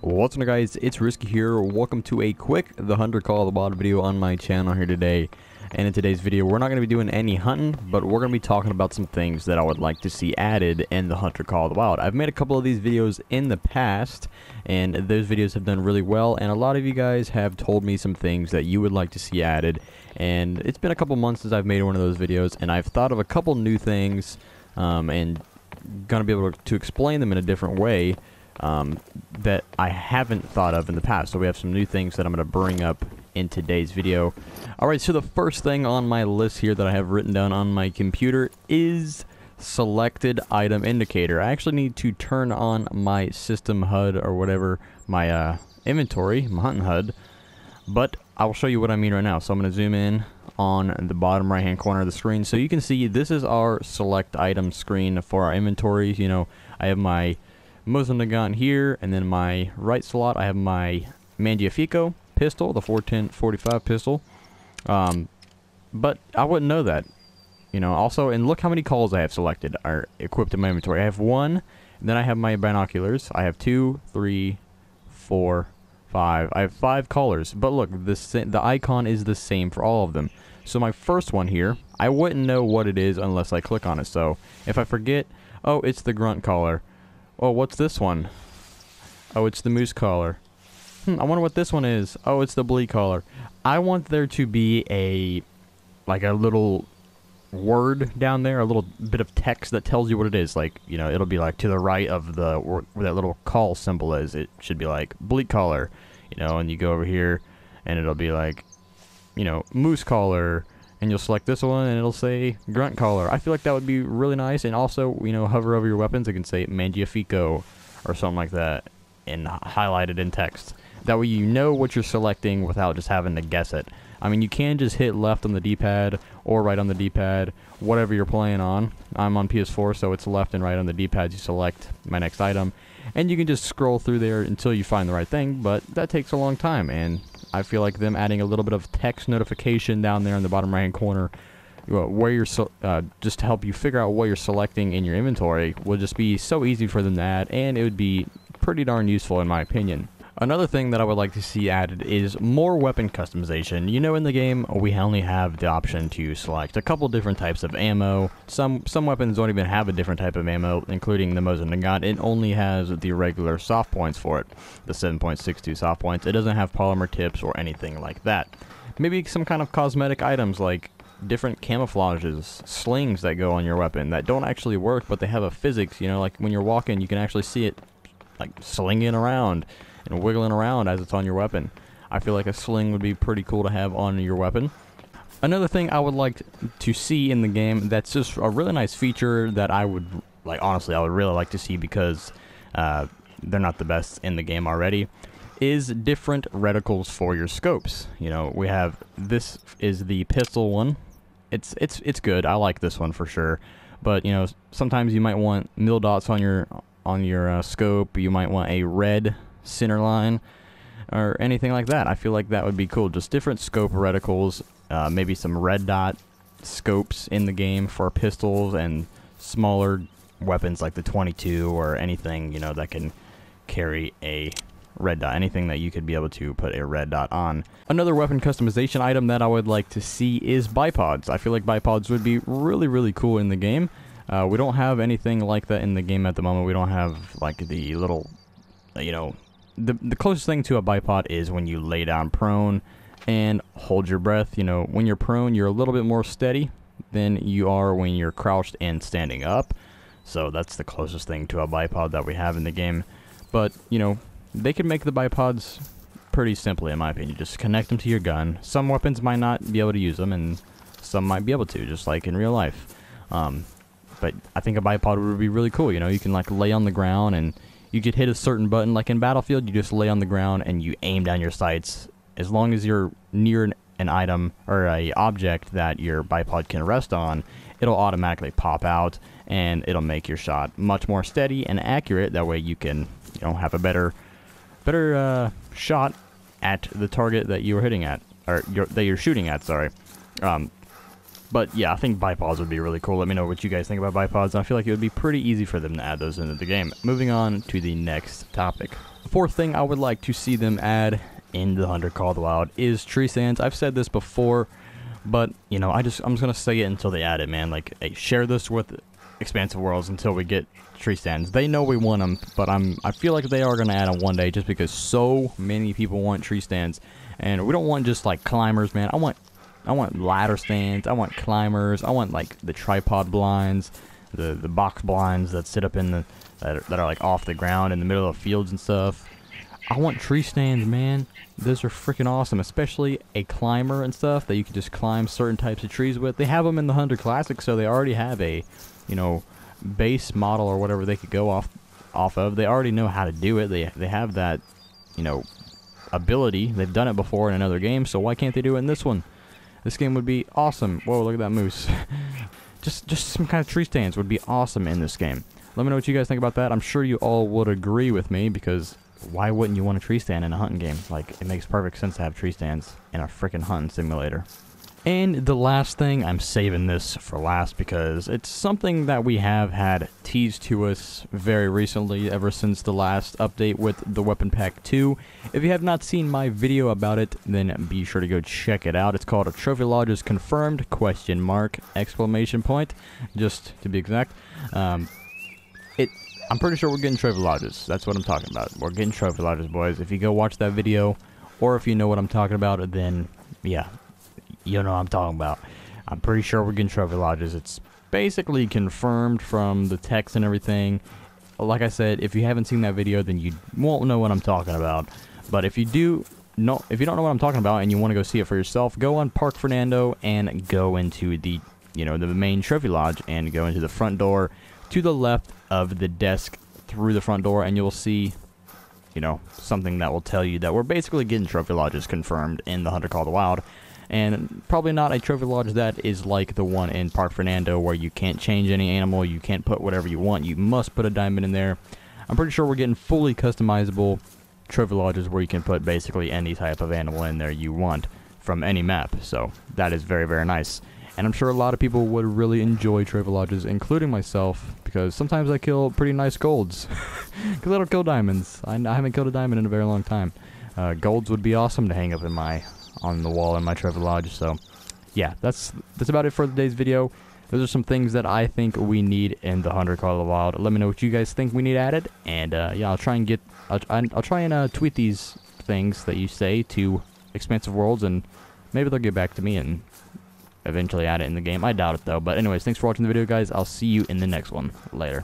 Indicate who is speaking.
Speaker 1: What's up guys, it's Risky here. Welcome to a quick The Hunter Call of the Wild video on my channel here today. And in today's video, we're not going to be doing any hunting, but we're going to be talking about some things that I would like to see added in The Hunter Call of the Wild. I've made a couple of these videos in the past, and those videos have done really well, and a lot of you guys have told me some things that you would like to see added. And it's been a couple months since I've made one of those videos, and I've thought of a couple new things, and going to be able to explain them in a different way. That I haven't thought of in the past. So we have some new things that I'm going to bring up in today's video. Alright, so the first thing on my list here that I have written down on my computer is selected item indicator. I actually need to turn on my system HUD or whatever, my inventory, my hunting HUD, but I'll show you what I mean right now. So I'm going to zoom in on the bottom right hand corner of the screen so you can see this is our select item screen for our inventories. You know, I have my Mosin here, and then my right slot I have my Mangiafico pistol, the 410-45 pistol. But I wouldn't know that, you know. Also, and look how many calls I have selected are equipped in my inventory. I have one, and then I have my binoculars. I have 2, 3, 4, 5. I have 5 collars. But look, the icon is the same for all of them. So my first one here, I wouldn't know what it is unless I click on it. So if I forget, oh, it's the grunt collar. Oh, what's this one? Oh, it's the moose collar. I wonder what this one is. Oh, it's the bleak collar. I want there to be a little word down there, a little bit of text that tells you what it is. Like, you know, it'll be like to the right of the where that little call symbol is. It should be like bleak collar, you know, and you go over here and it'll be like, you know, moose collar. And you'll select this one, and it'll say grunt collar. I feel like that would be really nice. And also, you know, hover over your weapons. It can say Mangiafico or something like that, and highlight it in text. That way, you know what you're selecting without just having to guess it. I mean, you can just hit left on the D-pad or right on the D-pad, whatever you're playing on. I'm on PS4, so it's left and right on the D-pads. You select my next item, and you can just scroll through there until you find the right thing. But that takes a long time, and I feel like them adding a little bit of text notification down there in the bottom right hand corner, where you're just to help you figure out what you're selecting in your inventory, will just be so easy for them to add, and it would be pretty darn useful in my opinion. Another thing that I would like to see added is more weapon customization. You know, in the game we only have the option to select a couple different types of ammo. Some weapons don't even have a different type of ammo, including the Mosin. It only has the regular soft points for it, the 7.62 soft points. It doesn't have polymer tips or anything like that. Maybe some kind of cosmetic items like different camouflages, slings that go on your weapon that don't actually work, but they have a physics, you know, like when you're walking you can actually see it like slinging around and wiggling around as it's on your weapon. I feel like a sling would be pretty cool to have on your weapon. Another thing I would like to see in the game that's just a really nice feature that I would, like, honestly, I would really like to see because they're not the best in the game already, is different reticles for your scopes. You know, we have, this is the pistol one. It's good. I like this one for sure. But, you know, sometimes you might want mil dots on your scope. You might want a red center line or anything like that. I feel like that would be cool. Just different scope reticles, maybe some red dot scopes in the game for pistols and smaller weapons like the 22 or anything, you know, that can carry a red dot, anything that you could be able to put a red dot on. Another weapon customization item that I would like to see is bipods. I feel like bipods would be really cool in the game. We don't have anything like that in the game at the moment. We don't have like the little, you know, the closest thing to a bipod is when you lay down prone and hold your breath. You know, when you're prone, you're a little bit more steady than you are when you're crouched and standing up. So that's the closest thing to a bipod that we have in the game. But, you know, they can make the bipods pretty simply, in my opinion. Just connect them to your gun. Some weapons might not be able to use them, and some might be able to, just like in real life. But I think a bipod would be really cool. You know, you can like lay on the ground and you could hit a certain button. Like in Battlefield, you just lay on the ground and you aim down your sights. As long as you're near an item or a object that your bipod can rest on, it'll automatically pop out and it'll make your shot much more steady and accurate. That way you can, you know, have a better shot at the target that you're hitting at, or that you're shooting at. Sorry. But yeah, I think bipods would be really cool. Let me know what you guys think about bipods. I feel like it would be pretty easy for them to add those into the game. Moving on to the next topic. The fourth thing I would like to see them add in the Hunter Call of the Wild is tree stands. I've said this before, but you know, I'm just gonna say it until they add it, man. Like, hey, share this with Expansive Worlds until we get tree stands. They know we want them, but I feel like they are gonna add them one day, just because so many people want tree stands, and we don't want just like climbers, man. I want ladder stands. I want climbers. I want like the tripod blinds, the box blinds that sit up in the that are like off the ground in the middle of fields and stuff. I want tree stands, man. Those are freaking awesome, especially a climber and stuff that you can just climb certain types of trees with. They have them in the Hunter Classic, so they already have a, you know, base model or whatever they could go off of. They already know how to do it. They have that, you know, ability. They've done it before in another game, so why can't they do it in this one? This game would be awesome. Whoa, look at that moose. just some kind of tree stands would be awesome in this game. Let me know what you guys think about that. I'm sure you all would agree with me, because why wouldn't you want a tree stand in a hunting game? Like, it makes perfect sense to have tree stands in a freaking hunting simulator. And the last thing, I'm saving this for last because it's something that we have had teased to us very recently, ever since the last update with the Weapon Pack 2. If you have not seen my video about it, then be sure to go check it out. It's called "A Trophy Lodge is Confirmed?" ? Exclamation point, just to be exact. I'm pretty sure we're getting trophy lodges. That's what I'm talking about. We're getting trophy lodges, boys. If you go watch that video, or if you know what I'm talking about, then yeah, you know what I'm talking about. I'm pretty sure we're getting trophy lodges. It's basically confirmed from the text and everything. Like I said, if you haven't seen that video, then you won't know what I'm talking about. But if you don't know what I'm talking about and you want to go see it for yourself, go on Park Fernando and go into the, you know, the main trophy lodge, and go into the front door to the left of the desk through the front door, and you'll see, you know, something that will tell you that we're basically getting trophy lodges confirmed in the Hunter Call of the Wild. And probably not a trophy lodge that is like the one in Park Fernando, where you can't change any animal, you can't put whatever you want, you must put a diamond in there. I'm pretty sure we're getting fully customizable trophy lodges where you can put basically any type of animal in there you want from any map. So that is very, very nice. And I'm sure a lot of people would really enjoy trophy lodges, including myself, because sometimes I kill pretty nice golds. Because I don't kill diamonds. I haven't killed a diamond in a very long time. Golds would be awesome to hang up in on the wall in my trophy lodge. So yeah, that's about it for today's video. Those are some things that I think we need in the Hunter Call of the Wild. Let me know what you guys think we need added, and yeah, I'll try and tweet these things that you say to Expansive Worlds, and maybe they'll get back to me and eventually add it in the game. I doubt it though. But anyways, thanks for watching the video, guys. I'll see you in the next one. Later.